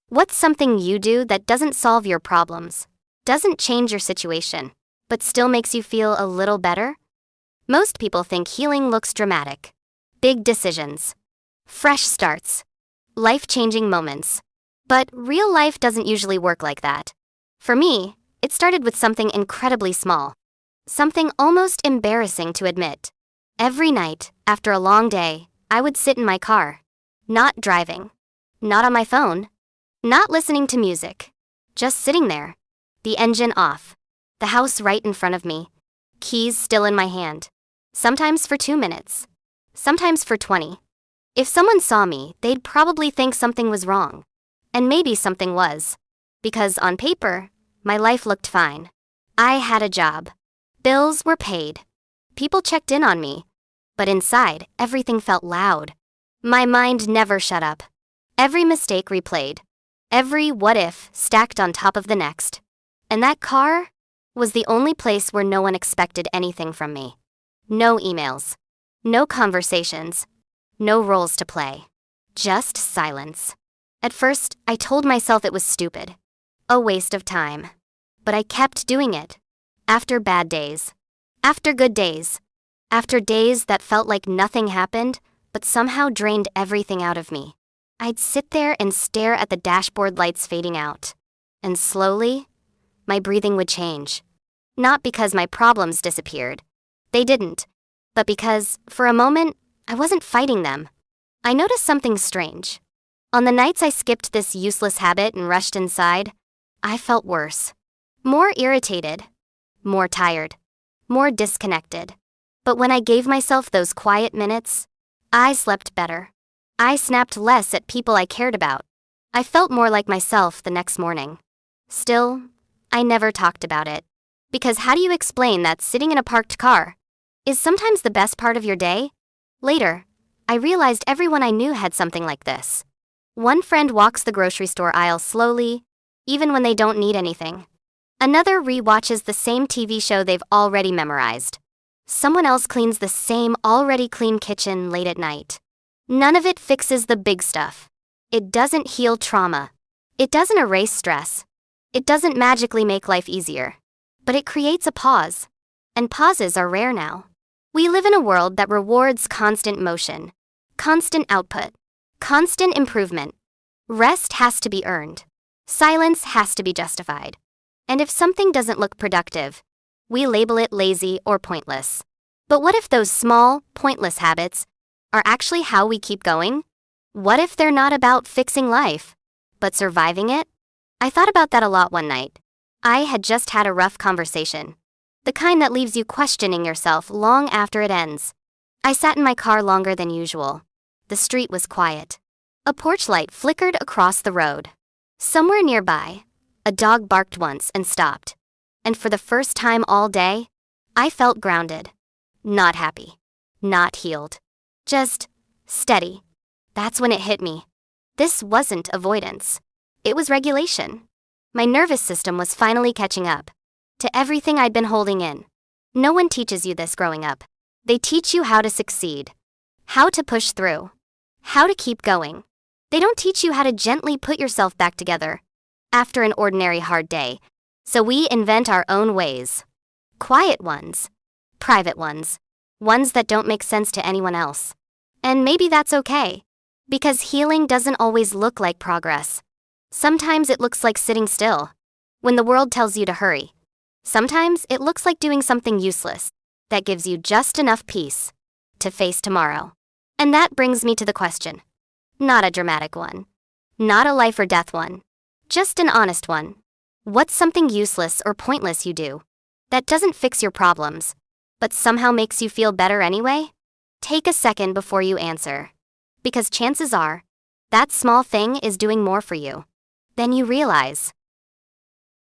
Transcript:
What's something you do that doesn't solve your problems, doesn't change your situation, but still makes you feel a little better? Most people think healing looks dramatic. Big decisions, fresh starts, life-changing moments. But real life doesn't usually work like that. For me, it started with something incredibly small. Something almost embarrassing to admit. Every night, after a long day, I would sit in my car. Not driving. Not on my phone. Not listening to music. Just sitting there. The engine off. The house right in front of me. Keys still in my hand. Sometimes for 2 minutes. Sometimes for 20. If someone saw me, they'd probably think something was wrong. And maybe something was. Because on paper, my life looked fine. I had a job. Bills were paid. People checked in on me. But inside, everything felt loud. My mind never shut up. Every mistake replayed. Every what if stacked on top of the next. And that car was the only place where no one expected anything from me. No emails. No conversations. No roles to play. Just silence. At first, I told myself it was stupid. A waste of time. But I kept doing it. After bad days. After good days. After days that felt like nothing happened, but somehow drained everything out of me. I'd sit there and stare at the dashboard lights fading out. And slowly, my breathing would change. Not because my problems disappeared. They didn't. But because, for a moment, I wasn't fighting them. I noticed something strange. On the nights I skipped this useless habit and rushed inside, I felt worse. More irritated. More tired. More disconnected. But when I gave myself those quiet minutes, I slept better. I snapped less at people I cared about. I felt more like myself the next morning. Still, I never talked about it. Because how do you explain that sitting in a parked car is sometimes the best part of your day? Later, I realized everyone I knew had something like this. One friend walks the grocery store aisle slowly, even when they don't need anything. Another rewatches the same TV show they've already memorized. Someone else cleans the same already clean kitchen late at night. None of it fixes the big stuff. It doesn't heal trauma. It doesn't erase stress. It doesn't magically make life easier. But it creates a pause. And pauses are rare now. We live in a world that rewards constant motion, constant output, constant improvement. Rest has to be earned. Silence has to be justified. And if something doesn't look productive, we label it lazy or pointless. But what if those small, pointless habits are actually how we keep going? What if they're not about fixing life, but surviving it? I thought about that a lot one night. I had just had a rough conversation. The kind that leaves you questioning yourself long after it ends. I sat in my car longer than usual. The street was quiet. A porch light flickered across the road. Somewhere nearby, a dog barked once and stopped. And for the first time all day, I felt grounded. Not happy. Not healed. Just steady. That's when it hit me. This wasn't avoidance. It was regulation. My nervous system was finally catching up to everything I'd been holding in. No one teaches you this growing up. They teach you how to succeed, how to push through, how to keep going. They don't teach you how to gently put yourself back together after an ordinary hard day. So we invent our own ways. Quiet ones, private ones that don't make sense to anyone else. And maybe that's okay, because healing doesn't always look like progress. Sometimes it looks like sitting still when the world tells you to hurry. Sometimes it looks like doing something useless that gives you just enough peace to face tomorrow. And that brings me to the question. Not a dramatic one. Not a life or death one. Just an honest one. What's something useless or pointless you do that doesn't fix your problems, but somehow makes you feel better anyway? Take a second before you answer. Because chances are, that small thing is doing more for you than you realize.